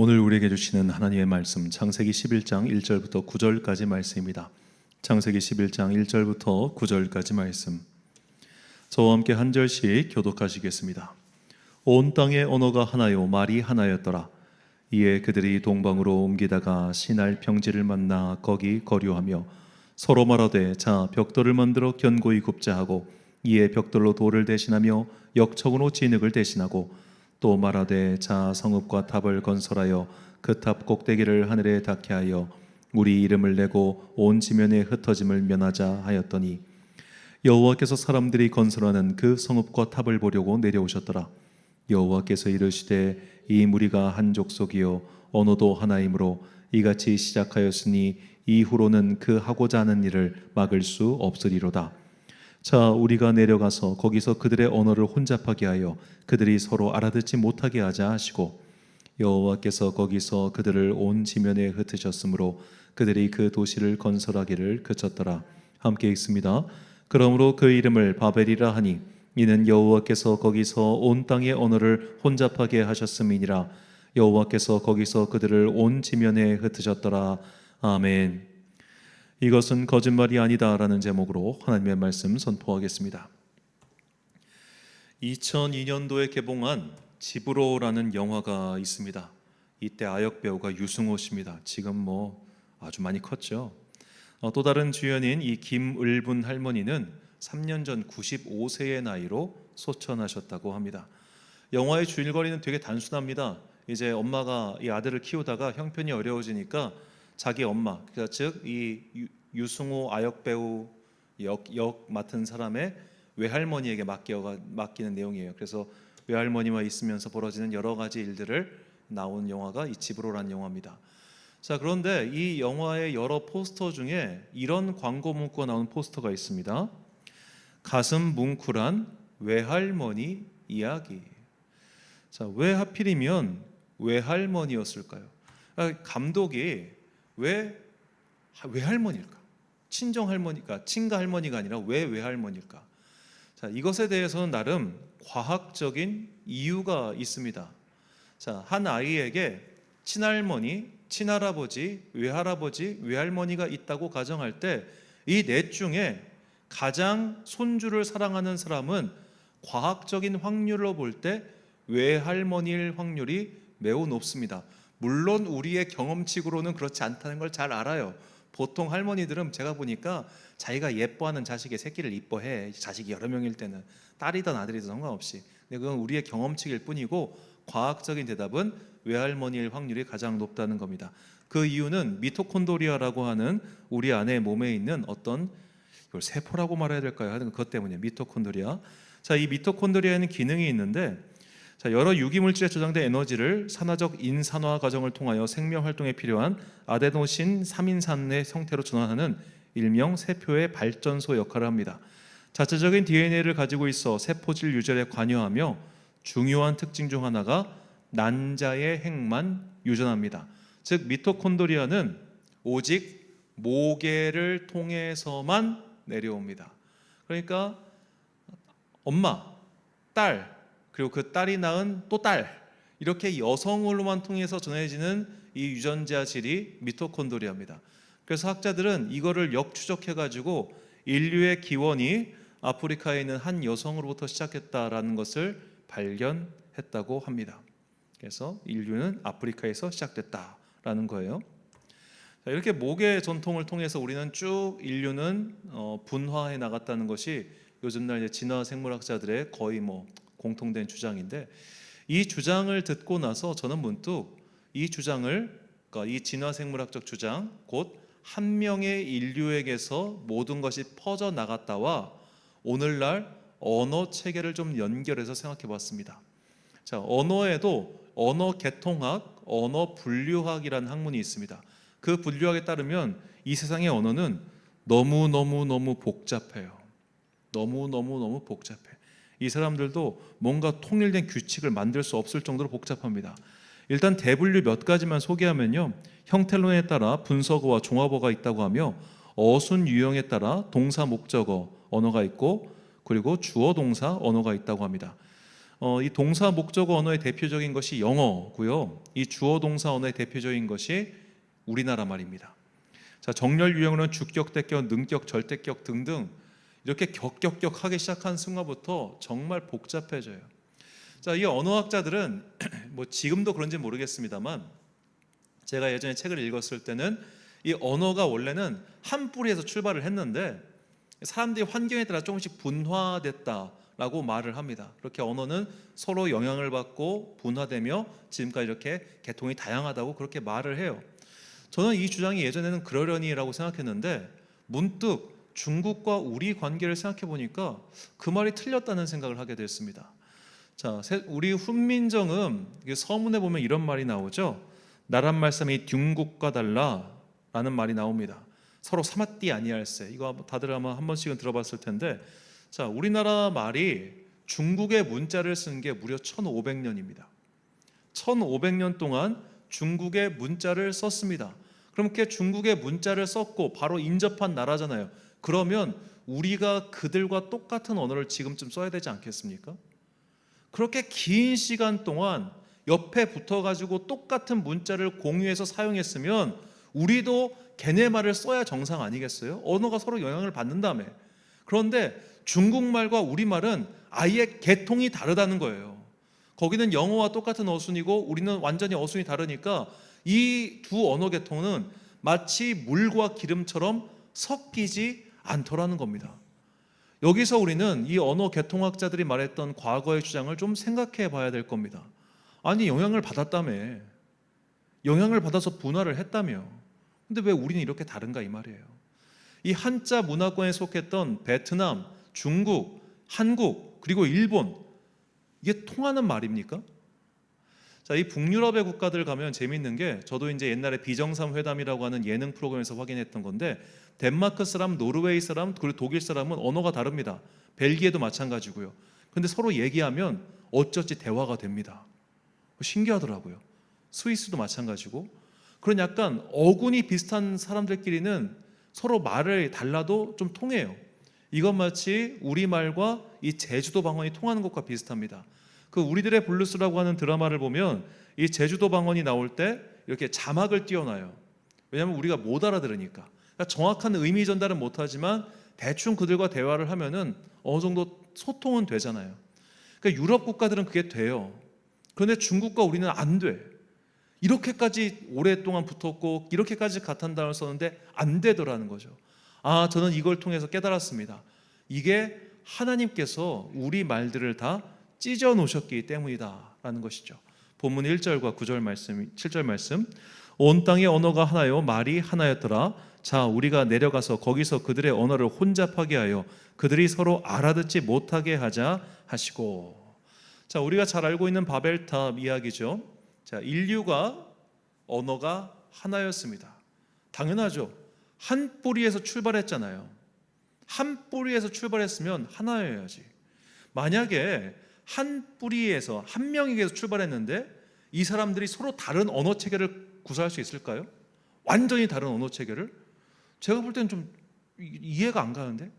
오늘 우리에게 주시는 하나님의 말씀 창세기 11장 1절부터 9절까지 말씀입니다. 창세기 11장 1절부터 9절까지 말씀, 저와 함께 한 절씩 교독하시겠습니다. 온 땅의 언어가 하나요 말이 하나였더라. 이에 그들이 동방으로 옮기다가 시날 평지를 만나 거기 거류하며 서로 말하되 자 벽돌을 만들어 견고히 굽자 하고 이에 벽돌로 돌을 대신하며 역청으로 진흙을 대신하고 또 말하되 자 성읍과 탑을 건설하여 그 탑 꼭대기를 하늘에 닿게 하여 우리 이름을 내고 온 지면에 흩어짐을 면하자 하였더니 여호와께서 사람들이 건설하는 그 성읍과 탑을 보려고 내려오셨더라. 여호와께서 이르시되 이 무리가 한 족속이요 언어도 하나이므로 이같이 시작하였으니 이후로는 그 하고자 하는 일을 막을 수 없으리로다. 자 우리가 내려가서 거기서 그들의 언어를 혼잡하게 하여 그들이 서로 알아듣지 못하게 하자 하시고 여호와께서 거기서 그들을 온 지면에 흩으셨으므로 그들이 그 도시를 건설하기를 그쳤더라. 함께 읽습니다. 그러므로 그 이름을 바벨이라 하니 이는 여호와께서 거기서 온 땅의 언어를 혼잡하게 하셨음이니라. 여호와께서 거기서 그들을 온 지면에 흩으셨더라. 아멘. 이것은 거짓말이 아니다라는 제목으로 하나님의 말씀 선포하겠습니다. 2002년도에 개봉한 집으로라는 영화가 있습니다. 이때 아역 배우가 유승호 씨입니다. 지금 아주 많이 컸죠. 또 다른 주연인 이 김을분 할머니는 3년 전 95세의 나이로 소천하셨다고 합니다. 영화의 줄거리는 되게 단순합니다. 이제 엄마가 이 아들을 키우다가 형편이 어려워지니까 자기 엄마, 그러니까 즉 이 유승호 아역 배우 역 맡은 사람의 외할머니에게 맡기는 내용이에요. 그래서 외할머니와 있으면서 벌어지는 여러 가지 일들을 나온 영화가 이 집으로라는 영화입니다. 자, 그런데 이 영화의 여러 포스터 중에 이런 광고 문구가 나온 포스터가 있습니다. 가슴 뭉클한 외할머니 이야기. 자, 왜 하필이면 외할머니였을까요? 감독이 왜 외할머니일까? 친정 할머니가 친가 할머니가 아니라 왜 외할머니일까? 자, 이것에 대해서는 나름 과학적인 이유가 있습니다. 자, 한 아이에게 친할머니, 친할아버지, 외할아버지, 외할머니가 있다고 가정할 때 이 넷 중에 가장 손주를 사랑하는 사람은 과학적인 확률로 볼 때 외할머니일 확률이 매우 높습니다. 물론 우리의 경험칙으로는 그렇지 않다는 걸 잘 알아요. 보통 할머니들은 제가 보니까 자기가 예뻐하는 자식의 새끼를 이뻐해. 자식이 여러 명일 때는 딸이든 아들이든 상관없이. 근데 그건 우리의 경험칙일 뿐이고 과학적인 대답은 외할머니일 확률이 가장 높다는 겁니다. 그 이유는 미토콘드리아라고 하는 우리 안에 몸에 있는 어떤, 이걸 세포라고 말해야 될까요? 하여튼 그것 때문에 미토콘드리아. 자, 이 미토콘드리아에는 기능이 있는데, 자, 여러 유기물질에 저장된 에너지를 산화적 인산화 과정을 통하여 생명 활동에 필요한 아데노신 3인산의 형태로 전환하는 일명 세포의 발전소 역할을 합니다. 자체적인 DNA를 가지고 있어 세포질 유전에 관여하며 중요한 특징 중 하나가 난자의 핵만 유전합니다. 즉 미토콘드리아는 오직 모계를 통해서만 내려옵니다. 그러니까 엄마, 딸, 그리고 그 딸이 낳은 또 딸, 이렇게 여성으로만 통해서 전해지는 이 유전자 질이 미토콘드리아입니다. 그래서 학자들은 이거를 역추적해가지고 인류의 기원이 아프리카에 있는 한 여성으로부터 시작했다라는 것을 발견했다고 합니다. 그래서 인류는 아프리카에서 시작됐다라는 거예요. 자, 이렇게 모계 전통을 통해서 우리는 쭉 인류는 분화해 나갔다는 것이 요즘날 이제 진화 생물학자들의 거의 공통된 주장인데, 이 주장을 듣고 나서 저는 문득 이 주장을, 그러니까 이 진화 생물학적 주장, 곧 한 명의 인류에게서 모든 것이 퍼져 나갔다와 오늘날 언어 체계를 좀 연결해서 생각해 봤습니다. 자, 언어에도 언어 개통학, 언어 분류학이라는 학문이 있습니다. 그 분류학에 따르면 이 세상의 언어는 너무 복잡해요. 너무 복잡해. 이 사람들도 뭔가 통일된 규칙을 만들 수 없을 정도로 복잡합니다. 일단 대분류 몇 가지만 소개하면요, 형태론에 따라 분석어와 종합어가 있다고 하며 어순 유형에 따라 동사 목적어 언어가 있고 그리고 주어 동사 언어가 있다고 합니다. 이 동사 목적어 언어의 대표적인 것이 영어고요. 이 주어 동사 언어의 대표적인 것이 우리나라 말입니다. 자, 정렬 유형으로는 주격, 대격, 능격, 절대격 등등 이렇게 격격격하게 시작한 순간부터 정말 복잡해져요. 자, 이 언어학자들은 뭐 지금도 그런지 모르겠습니다만 제가 예전에 책을 읽었을 때는 이 언어가 원래는 한 뿌리에서 출발을 했는데 사람들이 환경에 따라 조금씩 분화됐다라고 말을 합니다. 그렇게 언어는 서로 영향을 받고 분화되며 지금까지 이렇게 계통이 다양하다고 그렇게 말을 해요. 저는 이 주장이 예전에는 그러려니라고 생각했는데 문득 중국과 우리 관계를 생각해 보니까 그 말이 틀렸다는 생각을 하게 됐습니다. 자, 우리 훈민정음 서문에 보면 이런 말이 나오죠. 나란 말씀이 둥국과 달라 라는 말이 나옵니다. 서로 사마띠 아니할세. 이거 다들 아마 한 번씩은 들어봤을 텐데, 자, 우리나라 말이 중국의 문자를 쓴 게 무려 1500년입니다. 1500년 동안 중국의 문자를 썼습니다. 그렇게 중국의 문자를 썼고 바로 인접한 나라잖아요. 그러면 우리가 그들과 똑같은 언어를 지금쯤 써야 되지 않겠습니까? 그렇게 긴 시간 동안 옆에 붙어가지고 똑같은 문자를 공유해서 사용했으면 우리도 걔네 말을 써야 정상 아니겠어요? 언어가 서로 영향을 받는다며. 그런데 중국말과 우리말은 아예 계통이 다르다는 거예요. 거기는 영어와 똑같은 어순이고 우리는 완전히 어순이 다르니까 이 두 언어 계통은 마치 물과 기름처럼 섞이지 않더라는 겁니다. 여기서 우리는 이 언어 계통학자들이 말했던 과거의 주장을 좀 생각해 봐야 될 겁니다. 아니, 영향을 받았다며. 영향을 받아서 분화를 했다며. 근데 왜 우리는 이렇게 다른가 이 말이에요. 이 한자 문화권에 속했던 베트남, 중국, 한국, 그리고 일본, 이게 통하는 말입니까? 자, 이 북유럽의 국가들 가면 재밌는 게, 저도 이제 옛날에 비정상 회담이라고 하는 예능 프로그램에서 확인했던 건데, 덴마크 사람, 노르웨이 사람, 그리고 독일 사람은 언어가 다릅니다. 벨기에도 마찬가지고요. 근데 서로 얘기하면 어쩌지 대화가 됩니다. 신기하더라고요. 스위스도 마찬가지고. 그런 약간 어군이 비슷한 사람들끼리는 서로 말을 달라도 좀 통해요. 이건 마치 우리말과 이 제주도 방언이 통하는 것과 비슷합니다. 그 우리들의 블루스라고 하는 드라마를 보면 이 제주도 방언이 나올 때 이렇게 자막을 띄워놔요. 왜냐하면 우리가 못 알아들으니까. 그러니까 정확한 의미 전달은 못하지만 대충 그들과 대화를 하면은 어느 정도 소통은 되잖아요. 그러니까 유럽 국가들은 그게 돼요. 그런데 중국과 우리는 안 돼. 이렇게까지 오랫동안 붙었고 이렇게까지 같은 단어를 썼는데 안 되더라는 거죠. 아, 저는 이걸 통해서 깨달았습니다. 이게 하나님께서 우리 말들을 다 찢어 놓으셨기 때문이다라는 것이죠. 본문 1절과 9절 말씀, 7절 말씀. 온 땅의 언어가 하나요 말이 하나였더라. 자, 우리가 내려가서 거기서 그들의 언어를 혼잡하게 하여 그들이 서로 알아듣지 못하게 하자 하시고. 자, 우리가 잘 알고 있는 바벨탑 이야기죠. 자, 인류가 언어가 하나였습니다. 당연하죠. 한 뿌리에서 출발했잖아요. 한 뿌리에서 출발했으면 하나여야지. 만약에 한 뿌리에서 한 명에게서 출발했는데 이 사람들이 서로 다른 언어 체계를 구사할 수 있을까요? 완전히 다른 언어 체계를? 제가 볼 때는 좀 이해가 안 가는데.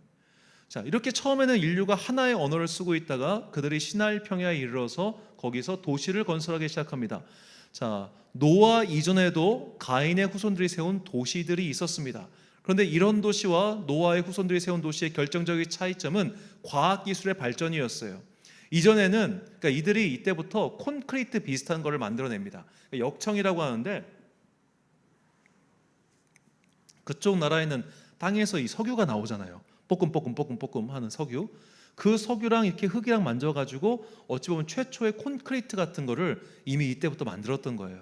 자, 이렇게 처음에는 인류가 하나의 언어를 쓰고 있다가 그들이 시나이 평야에 이르러서 거기서 도시를 건설하기 시작합니다. 자, 노아 이전에도 가인의 후손들이 세운 도시들이 있었습니다. 그런데 이런 도시와 노아의 후손들이 세운 도시의 결정적인 차이점은 과학기술의 발전이었어요. 이전에는, 그러니까 이들이 이때부터 콘크리트 비슷한 것을 만들어냅니다. 역청이라고 하는데 그쪽 나라에는 땅에서 이 석유가 나오잖아요. 뽀끔뽀끔 하는 석유. 그 석유랑 이렇게 흙이랑 만져가지고 어찌 보면 최초의 콘크리트 같은 거를 이미 이때부터 만들었던 거예요.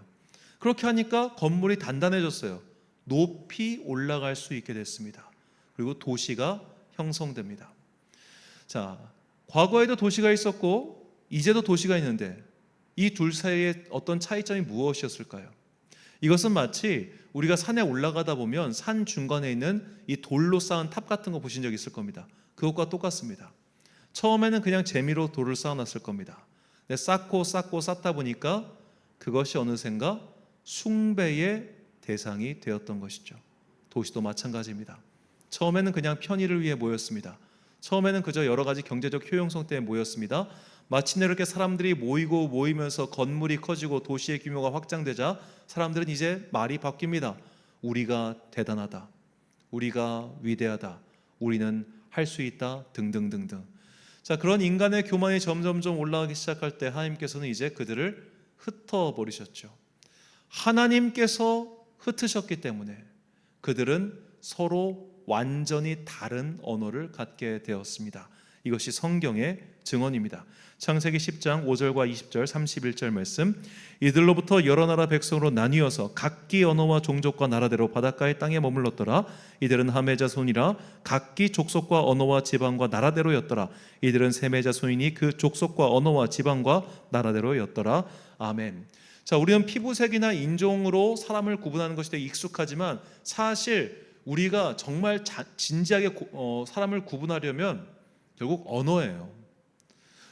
그렇게 하니까 건물이 단단해졌어요. 높이 올라갈 수 있게 됐습니다. 그리고 도시가 형성됩니다. 자, 과거에도 도시가 있었고 이제도 도시가 있는데 이 둘 사이에 어떤 차이점이 무엇이었을까요? 이것은 마치 우리가 산에 올라가다 보면 산 중간에 있는 이 돌로 쌓은 탑 같은 거 보신 적 있을 겁니다. 그것과 똑같습니다. 처음에는 그냥 재미로 돌을 쌓아놨을 겁니다. 근데 쌓고 쌓다 보니까 그것이 어느샌가 숭배의 대상이 되었던 것이죠. 도시도 마찬가지입니다. 처음에는 그냥 편의를 위해 모였습니다. 처음에는 그저 여러 가지 경제적 효용성 때문에 모였습니다. 마침내 이렇게 사람들이 모이면서 건물이 커지고 도시의 규모가 확장되자 사람들은 이제 말이 바뀝니다. 우리가 대단하다, 우리가 위대하다, 우리는 할 수 있다 등등등등. 자, 그런 인간의 교만이 점점점 올라가기 시작할 때 하나님께서는 이제 그들을 흩어버리셨죠. 하나님께서 흩으셨기 때문에 그들은 서로 완전히 다른 언어를 갖게 되었습니다. 이것이 성경의 증언입니다. 창세기 10장 5절과 20절 31절 말씀, 이들로부터 여러 나라 백성으로 나뉘어서 각기 언어와 종족과 나라대로 바닷가의 땅에 머물렀더라. 이들은 함의 자손이라 각기 족속과 언어와 지방과 나라대로였더라. 이들은 셈의 자손이니 그 족속과 언어와 지방과 나라대로였더라. 아멘. 자, 우리는 피부색이나 인종으로 사람을 구분하는 것이 되게 익숙하지만 사실 우리가 정말 진지하게 사람을 구분하려면 결국 언어예요.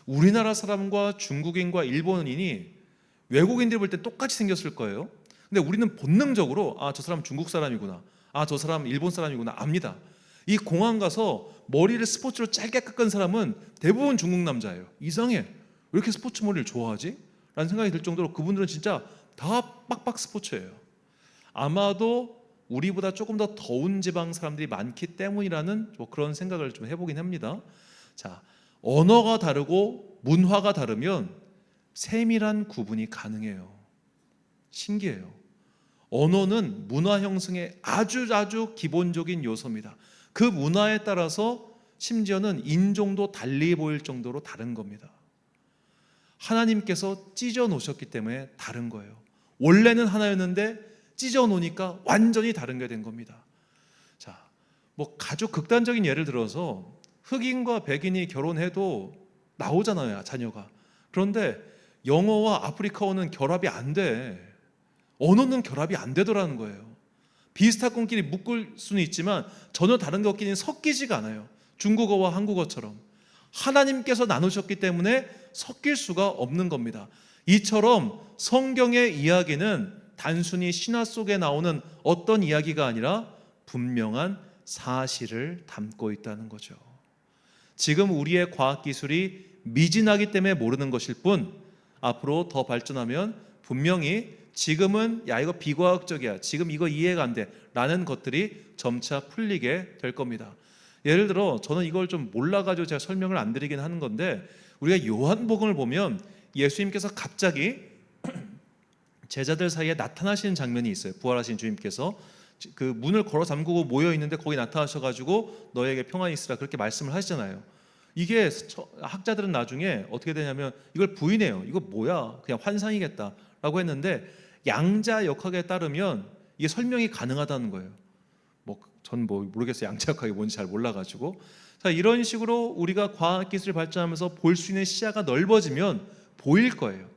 우리나라 사람과 중국인과 일본인이 외국인들 볼 때 똑같이 생겼을 거예요. 근데 우리는 본능적으로 저 사람 중국 사람이구나, 저 사람 일본 사람이구나 압니다. 이 공항 가서 머리를 스포츠로 짧게 깎은 사람은 대부분 중국 남자예요. 이상해, 왜 이렇게 스포츠 머리를 좋아하지? 라는 생각이 들 정도로 그분들은 진짜 다 빡빡 스포츠예요. 아마도 우리보다 조금 더 더운 지방 사람들이 많기 때문이라는 그런 생각을 좀 해보긴 합니다. 자, 언어가 다르고 문화가 다르면 세밀한 구분이 가능해요. 신기해요. 언어는 문화 형성의 아주 기본적인 요소입니다. 그 문화에 따라서 심지어는 인종도 달리 보일 정도로 다른 겁니다. 하나님께서 찢어 놓으셨기 때문에 다른 거예요. 원래는 하나였는데 찢어 놓으니까 완전히 다른 게 된 겁니다. 자, 아주 극단적인 예를 들어서 흑인과 백인이 결혼해도 나오잖아요, 자녀가. 그런데 영어와 아프리카어는 결합이 안 돼. 언어는 결합이 안 되더라는 거예요. 비슷한 것끼리 묶을 수는 있지만 전혀 다른 것끼리는 섞이지가 않아요. 중국어와 한국어처럼 하나님께서 나누셨기 때문에 섞일 수가 없는 겁니다. 이처럼 성경의 이야기는 단순히 신화 속에 나오는 어떤 이야기가 아니라 분명한 사실을 담고 있다는 거죠. 지금 우리의 과학기술이 미진하기 때문에 모르는 것일 뿐, 앞으로 더 발전하면 분명히 지금은 이거 비과학적이야, 지금 이거 이해가 안 돼 라는 것들이 점차 풀리게 될 겁니다. 예를 들어 저는 이걸 좀 몰라가지고 제가 설명을 안 드리긴 하는 건데, 우리가 요한복음을 보면 예수님께서 갑자기 제자들 사이에 나타나시는 장면이 있어요. 부활하신 주님께서 그 문을 걸어 잠그고 모여 있는데 거기 나타나셔가지고 너에게 평안이 있으라 그렇게 말씀을 하시잖아요. 이게 학자들은 나중에 어떻게 되냐면 이걸 부인해요. 이거 뭐야, 그냥 환상이겠다라고 했는데 양자 역학에 따르면 이게 설명이 가능하다는 거예요. 전 모르겠어요. 양자 역학이 뭔지 잘 몰라가지고. 자, 이런 식으로 우리가 과학기술이 발전하면서 볼 수 있는 시야가 넓어지면 보일 거예요.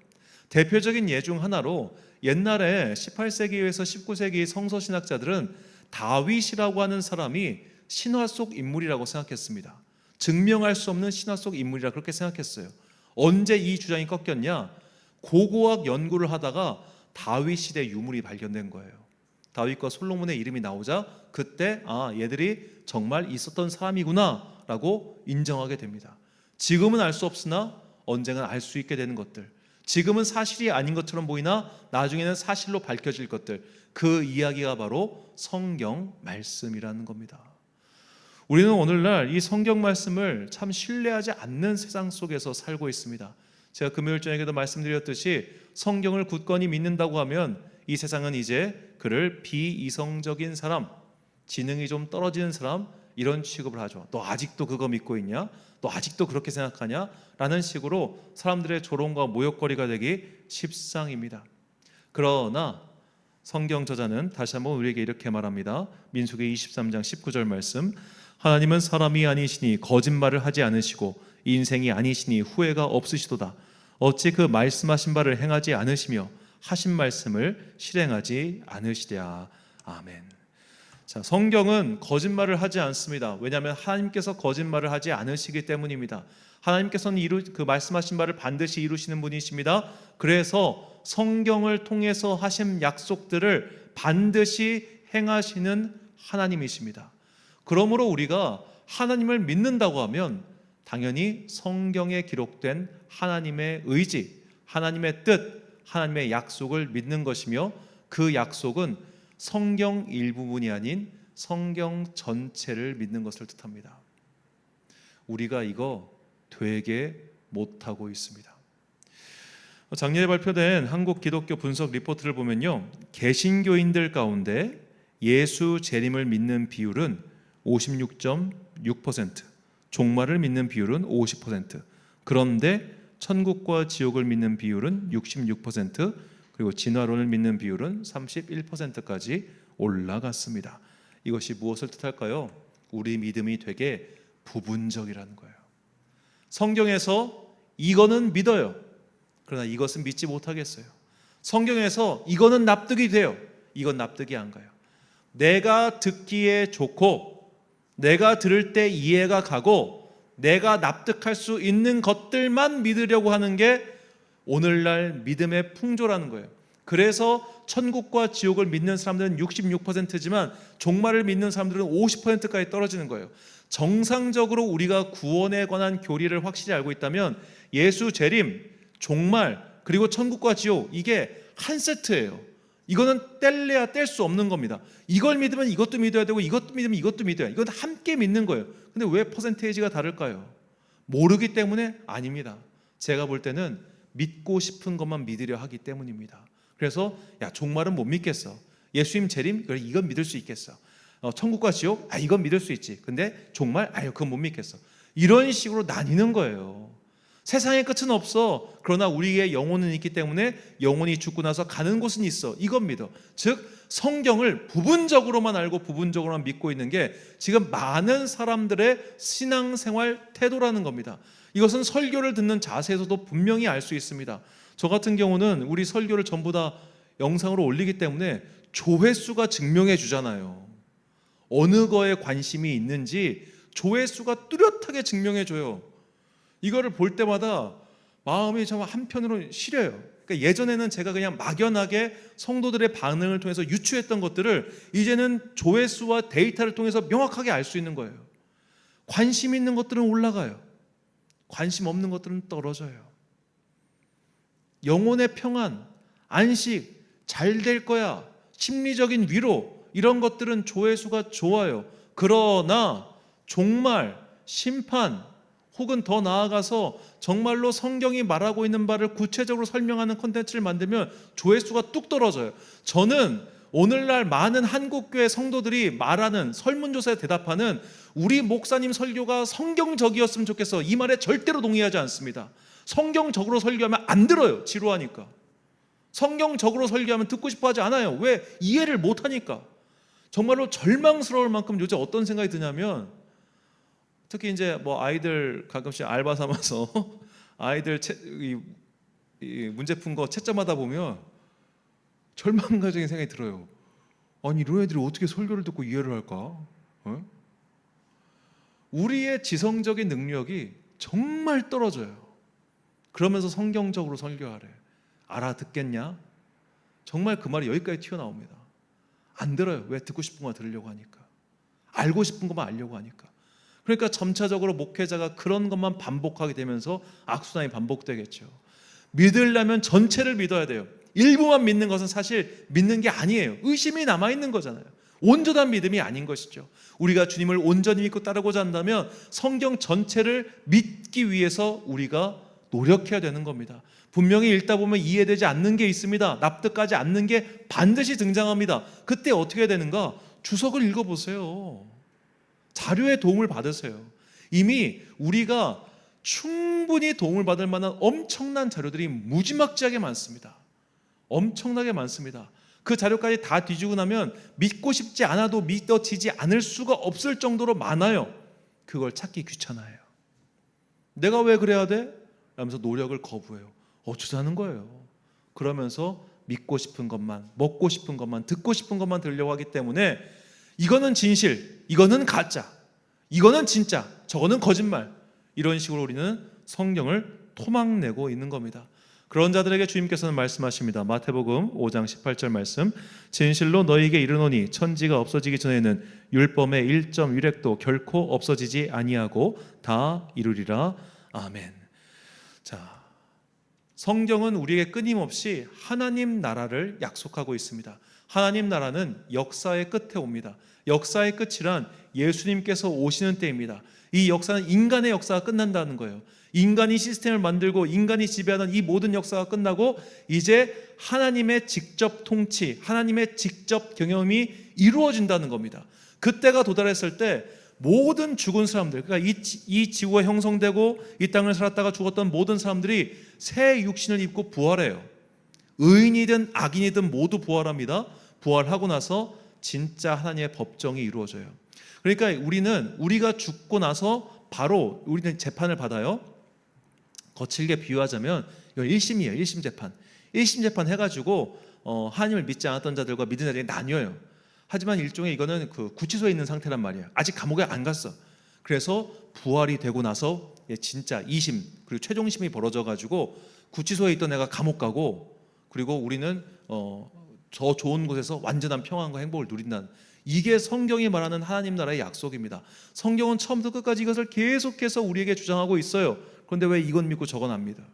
대표적인 예 중 하나로 옛날에 18세기에서 19세기 성서신학자들은 다윗이라고 하는 사람이 신화 속 인물이라고 생각했습니다. 증명할 수 없는 신화 속 인물이라 그렇게 생각했어요. 언제 이 주장이 꺾였냐? 고고학 연구를 하다가 다윗 시대 유물이 발견된 거예요. 다윗과 솔로몬의 이름이 나오자 그때 얘들이 정말 있었던 사람이구나 라고 인정하게 됩니다. 지금은 알 수 없으나 언젠가 알 수 있게 되는 것들, 지금은 사실이 아닌 것처럼 보이나 나중에는 사실로 밝혀질 것들, 그 이야기가 바로 성경 말씀이라는 겁니다. 우리는 오늘날 이 성경 말씀을 참 신뢰하지 않는 세상 속에서 살고 있습니다. 제가 금요일 저녁에도 말씀드렸듯이 성경을 굳건히 믿는다고 하면 이 세상은 이제 그를 비이성적인 사람, 지능이 좀 떨어지는 사람, 이런 취급을 하죠. 너 아직도 그거 믿고 있냐? 너 아직도 그렇게 생각하냐? 라는 식으로 사람들의 조롱과 모욕거리가 되기 십상입니다. 그러나 성경 저자는 다시 한번 우리에게 이렇게 말합니다. 민수기 23장 19절 말씀, 하나님은 사람이 아니시니 거짓말을 하지 않으시고 인생이 아니시니 후회가 없으시도다. 어찌 그 말씀하신 바를 행하지 않으시며 하신 말씀을 실행하지 않으시랴. 아멘. 자, 성경은 거짓말을 하지 않습니다. 왜냐하면 하나님께서 거짓말을 하지 않으시기 때문입니다. 하나님께서는 그 말씀하신 바를 반드시 이루시는 분이십니다. 그래서 성경을 통해서 하신 약속들을 반드시 행하시는 하나님이십니다. 그러므로 우리가 하나님을 믿는다고 하면 당연히 성경에 기록된 하나님의 의지, 하나님의 뜻, 하나님의 약속을 믿는 것이며, 그 약속은 성경 일부분이 아닌 성경 전체를 믿는 것을 뜻합니다. 우리가 이거 되게 못하고 있습니다. 작년에 발표된 한국 기독교 분석 리포트를 보면요, 개신교인들 가운데 예수 재림을 믿는 비율은 56.6%, 종말을 믿는 비율은 50%, 그런데 천국과 지옥을 믿는 비율은 66%, 그리고 진화론을 믿는 비율은 31%까지 올라갔습니다. 이것이 무엇을 뜻할까요? 우리 믿음이 되게 부분적이라는 거예요. 성경에서 이거는 믿어요. 그러나 이것은 믿지 못하겠어요. 성경에서 이거는 납득이 돼요. 이건 납득이 안 가요. 내가 듣기에 좋고, 내가 들을 때 이해가 가고, 내가 납득할 수 있는 것들만 믿으려고 하는 게 오늘날 믿음의 풍조라는 거예요. 그래서 천국과 지옥을 믿는 사람들은 66%지만 종말을 믿는 사람들은 50%까지 떨어지는 거예요. 정상적으로 우리가 구원에 관한 교리를 확실히 알고 있다면 예수 재림, 종말, 그리고 천국과 지옥, 이게 한 세트예요. 이거는 뗄래야 뗄 수 없는 겁니다. 이걸 믿으면 이것도 믿어야 되고, 이것도 믿으면 이것도 믿어야 돼요. 이건 함께 믿는 거예요. 근데 왜 퍼센테이지가 다를까요? 모르기 때문에? 아닙니다. 제가 볼 때는 믿고 싶은 것만 믿으려 하기 때문입니다. 그래서 야, 종말은 못 믿겠어. 예수님 재림? 그래, 이건 믿을 수 있겠어. 천국과 지옥? 이건 믿을 수 있지. 근데 종말? 그건 못 믿겠어. 이런 식으로 나뉘는 거예요. 세상의 끝은 없어. 그러나 우리의 영혼은 있기 때문에 영혼이 죽고 나서 가는 곳은 있어. 이건 믿어. 즉 성경을 부분적으로만 알고 부분적으로만 믿고 있는 게 지금 많은 사람들의 신앙생활 태도라는 겁니다. 이것은 설교를 듣는 자세에서도 분명히 알 수 있습니다. 저 같은 경우는 우리 설교를 전부 다 영상으로 올리기 때문에 조회수가 증명해 주잖아요. 어느 거에 관심이 있는지 조회수가 뚜렷하게 증명해 줘요. 이거를 볼 때마다 마음이 정말 한편으로 시려요. 그러니까 예전에는 제가 그냥 막연하게 성도들의 반응을 통해서 유추했던 것들을 이제는 조회수와 데이터를 통해서 명확하게 알 수 있는 거예요. 관심 있는 것들은 올라가요. 관심 없는 것들은 떨어져요. 영혼의 평안, 안식, 잘 될 거야, 심리적인 위로, 이런 것들은 조회수가 좋아요. 그러나 종말, 심판, 혹은 더 나아가서 정말로 성경이 말하고 있는 바를 구체적으로 설명하는 콘텐츠를 만들면 조회수가 뚝 떨어져요. 저는 오늘날 많은 한국교회 성도들이 말하는, 설문조사에 대답하는 우리 목사님 설교가 성경적이었으면 좋겠어, 이 말에 절대로 동의하지 않습니다. 성경적으로 설교하면 안 들어요. 지루하니까. 성경적으로 설교하면 듣고 싶어 하지 않아요. 왜? 이해를 못하니까. 정말로 절망스러울 만큼 요즘 어떤 생각이 드냐면, 특히 이제 뭐 아이들 가끔씩 알바 삼아서 아이들 이 문제 푼 거 채점하다 보면 절망가적인 생각이 들어요. 아니, 이런 애들이 어떻게 설교를 듣고 이해를 할까? 우리의 지성적인 능력이 정말 떨어져요. 그러면서 성경적으로 설교하래. 알아듣겠냐? 정말 그 말이 여기까지 튀어나옵니다. 안 들어요. 왜? 듣고 싶은 것만 들으려고 하니까. 알고 싶은 것만 알려고 하니까. 그러니까 점차적으로 목회자가 그런 것만 반복하게 되면서 악순환이 반복되겠죠. 믿으려면 전체를 믿어야 돼요. 일부만 믿는 것은 사실 믿는 게 아니에요. 의심이 남아있는 거잖아요. 온전한 믿음이 아닌 것이죠. 우리가 주님을 온전히 믿고 따르고자 한다면 성경 전체를 믿기 위해서 우리가 노력해야 되는 겁니다. 분명히 읽다 보면 이해되지 않는 게 있습니다. 납득하지 않는 게 반드시 등장합니다. 그때 어떻게 해야 되는가? 주석을 읽어보세요. 자료의 도움을 받으세요. 이미 우리가 충분히 도움을 받을 만한 엄청난 자료들이 무지막지하게 많습니다. 엄청나게 많습니다. 그 자료까지 다 뒤지고 나면 믿고 싶지 않아도 믿어지지 않을 수가 없을 정도로 많아요. 그걸 찾기 귀찮아요. 내가 왜 그래야 돼? 라면서 노력을 거부해요. 어쩌자는 거예요. 그러면서 믿고 싶은 것만, 먹고 싶은 것만, 듣고 싶은 것만 들으려고 하기 때문에 이거는 진실, 이거는 가짜, 이거는 진짜, 저거는 거짓말, 이런 식으로 우리는 성경을 토막내고 있는 겁니다. 그런 자들에게 주님께서는 말씀하십니다. 마태복음 5장 18절 말씀, 진실로 너희에게 이르노니 천지가 없어지기 전에는 율법의 1.1획도 결코 없어지지 아니하고 다 이루리라. 아멘. 자, 성경은 우리에게 끊임없이 하나님 나라를 약속하고 있습니다. 하나님 나라는 역사의 끝에 옵니다. 역사의 끝이란 예수님께서 오시는 때입니다. 이 역사는 인간의 역사가 끝난다는 거예요. 인간이 시스템을 만들고 인간이 지배하는 이 모든 역사가 끝나고 이제 하나님의 직접 통치, 하나님의 직접 경영이 이루어진다는 겁니다. 그때가 도달했을 때 모든 죽은 사람들, 그러니까 이 지구가 형성되고 이 땅을 살았다가 죽었던 모든 사람들이 새 육신을 입고 부활해요. 의인이든 악인이든 모두 부활합니다. 부활하고 나서 진짜 하나님의 법정이 이루어져요. 그러니까 우리가 죽고 나서 바로 우리는 재판을 받아요. 거칠게 비유하자면 이건 1심이에요. 1심 재판. 1심 재판 해가지고 하나님을 믿지 않았던 자들과 믿은 자들이 나뉘어요. 하지만 일종의 이거는 그 구치소에 있는 상태란 말이에요. 아직 감옥에 안 갔어. 그래서 부활이 되고 나서 진짜 2심 그리고 최종심이 벌어져가지고 구치소에 있던 애가 감옥 가고, 그리고 우리는 저 좋은 곳에서 완전한 평안과 행복을 누린다는, 이게 성경이 말하는 하나님 나라의 약속입니다. 성경은 처음부터 끝까지 이것을 계속해서 우리에게 주장하고 있어요. 그런데 왜 이건 믿고 저건 안 믿어요?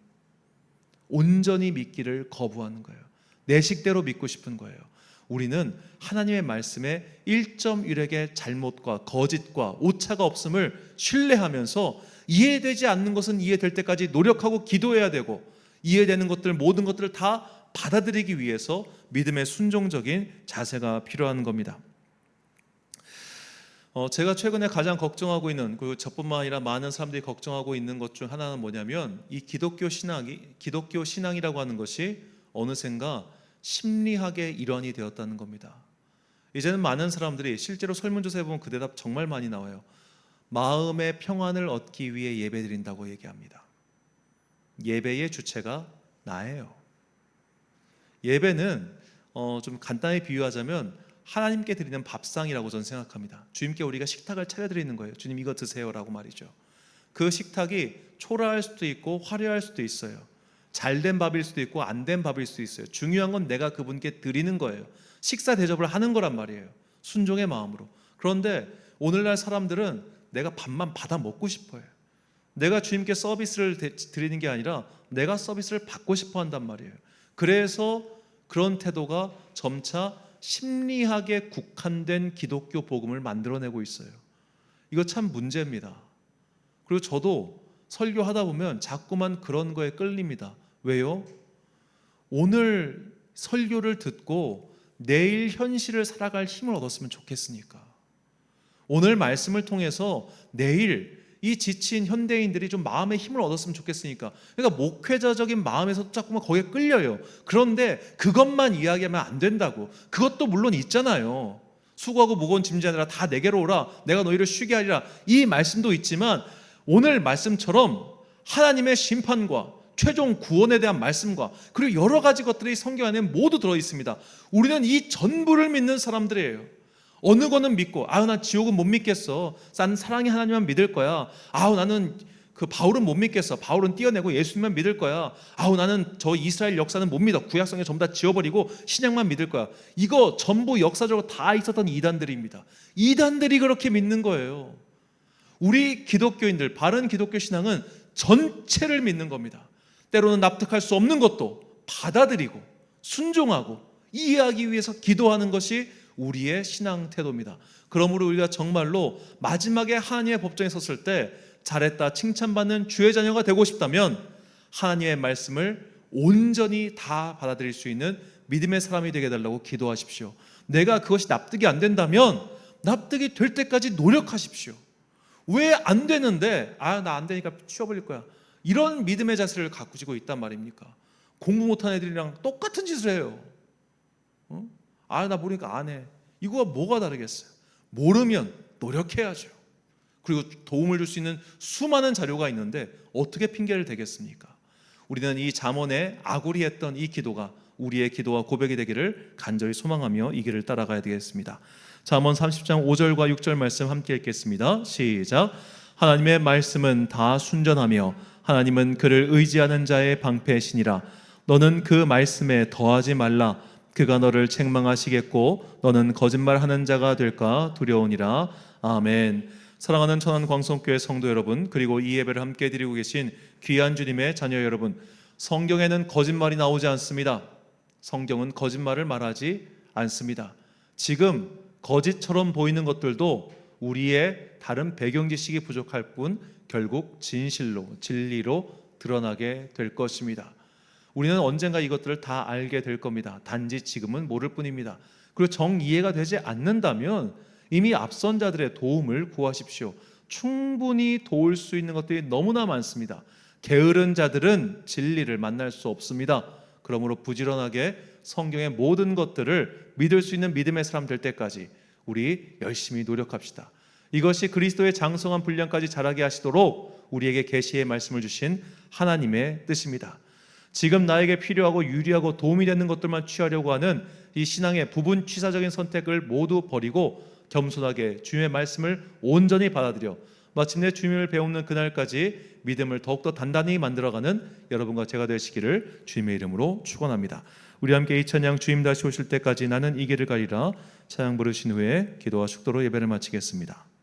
온전히 믿기를 거부하는 거예요. 내 식대로 믿고 싶은 거예요. 우리는 하나님의 말씀에 1.1획의 잘못과 거짓과 오차가 없음을 신뢰하면서 이해되지 않는 것은 이해될 때까지 노력하고 기도해야 되고, 이해되는 것들 모든 것들을 다 받아들이기 위해서 믿음의 순종적인 자세가 필요한 겁니다. 제가 최근에 가장 걱정하고 있는, 저뿐만 아니라 많은 사람들이 걱정하고 있는 것 중 하나는 뭐냐면, 이 기독교 신앙이라고 하는 것이 어느샌가 심리학의 일환이 되었다는 겁니다. 이제는 많은 사람들이 실제로 설문조사에 보면 그 대답 정말 많이 나와요. 마음의 평안을 얻기 위해 예배드린다고 얘기합니다. 예배의 주체가 나예요. 예배는 좀 간단히 비유하자면 하나님께 드리는 밥상이라고 저는 생각합니다. 주님께 우리가 식탁을 차려드리는 거예요. 주님 이거 드세요라고 말이죠. 그 식탁이 초라할 수도 있고 화려할 수도 있어요. 잘된 밥일 수도 있고 안 된 밥일 수도 있어요. 중요한 건 내가 그분께 드리는 거예요. 식사 대접을 하는 거란 말이에요. 순종의 마음으로. 그런데 오늘날 사람들은 내가 밥만 받아 먹고 싶어요. 내가 주님께 서비스를 드리는 게 아니라 내가 서비스를 받고 싶어 한단 말이에요. 그래서 그런 태도가 점차 심리학에 국한된 기독교 복음을 만들어내고 있어요. 이거 참 문제입니다. 그리고 저도 설교하다 보면 자꾸만 그런 거에 끌립니다. 왜요? 오늘 설교를 듣고 내일 현실을 살아갈 힘을 얻었으면 좋겠으니까. 오늘 말씀을 통해서 내일 이 지친 현대인들이 좀 마음의 힘을 얻었으면 좋겠으니까. 그러니까 목회자적인 마음에서 자꾸만 거기에 끌려요. 그런데 그것만 이야기하면 안 된다고. 그것도 물론 있잖아요. 수고하고 무거운 짐지하느라 다 내게로 오라, 내가 너희를 쉬게 하리라, 이 말씀도 있지만 오늘 말씀처럼 하나님의 심판과 최종 구원에 대한 말씀과 그리고 여러 가지 것들이 성경 안에 모두 들어있습니다. 우리는 이 전부를 믿는 사람들이에요. 어느 거는 믿고, 난 지옥은 못 믿겠어, 난 사랑의 하나님만 믿을 거야, 나는 그 바울은 못 믿겠어, 바울은 띄어내고 예수님만 믿을 거야, 나는 저 이스라엘 역사는 못 믿어, 구약성에 전부 다 지워버리고 신약만 믿을 거야. 이거 전부 역사적으로 다 있었던 이단들입니다. 이단들이 그렇게 믿는 거예요. 우리 기독교인들, 바른 기독교 신앙은 전체를 믿는 겁니다. 때로는 납득할 수 없는 것도 받아들이고 순종하고 이해하기 위해서 기도하는 것이 우리의 신앙 태도입니다. 그러므로 우리가 정말로 마지막에 하나님의 법정에 섰을 때 잘했다 칭찬받는 주의 자녀가 되고 싶다면 하나님의 말씀을 온전히 다 받아들일 수 있는 믿음의 사람이 되게 해달라고 기도하십시오. 내가 그것이 납득이 안 된다면 납득이 될 때까지 노력하십시오. 왜 안 되는데 나 안 되니까 치워버릴 거야, 이런 믿음의 자세를 가지고 있단 말입니까? 공부 못하는 애들이랑 똑같은 짓을 해요. 나 모르니까 안 해. 이거와 뭐가 다르겠어요? 모르면 노력해야죠. 그리고 도움을 줄 수 있는 수많은 자료가 있는데 어떻게 핑계를 대겠습니까? 우리는 이 잠언에 아구리했던 이 기도가 우리의 기도와 고백이 되기를 간절히 소망하며 이 길을 따라가야 되겠습니다. 잠언 30장 5절과 6절 말씀 함께 읽겠습니다. 시작. 하나님의 말씀은 다 순전하며 하나님은 그를 의지하는 자의 방패시니라. 너는 그 말씀에 더하지 말라. 그가 너를 책망하시겠고 너는 거짓말하는 자가 될까 두려우니라. 아멘. 사랑하는 천안광성교회 성도 여러분, 그리고 이 예배를 함께 드리고 계신 귀한 주님의 자녀 여러분, 성경에는 거짓말이 나오지 않습니다. 성경은 거짓말을 말하지 않습니다. 지금 거짓처럼 보이는 것들도 우리의 다른 배경 지식이 부족할 뿐 결국 진실로, 진리로 드러나게 될 것입니다. 우리는 언젠가 이것들을 다 알게 될 겁니다. 단지 지금은 모를 뿐입니다. 그리고 정이해가 되지 않는다면 이미 앞선 자들의 도움을 구하십시오. 충분히 도울 수 있는 것들이 너무나 많습니다. 게으른 자들은 진리를 만날 수 없습니다. 그러므로 부지런하게 성경의 모든 것들을 믿을 수 있는 믿음의 사람 될 때까지 우리 열심히 노력합시다. 이것이 그리스도의 장성한 분량까지 자라게 하시도록 우리에게 계시의 말씀을 주신 하나님의 뜻입니다. 지금 나에게 필요하고 유리하고 도움이 되는 것들만 취하려고 하는 이 신앙의 부분 취사적인 선택을 모두 버리고 겸손하게 주님의 말씀을 온전히 받아들여 마침내 주님을 배우는 그날까지 믿음을 더욱더 단단히 만들어가는 여러분과 제가 되시기를 주님의 이름으로 축원합니다. 우리 함께 이 찬양 주님 다시 오실 때까지 나는 이 길을 가리라 찬양 부르신 후에 기도와 축도로 예배를 마치겠습니다.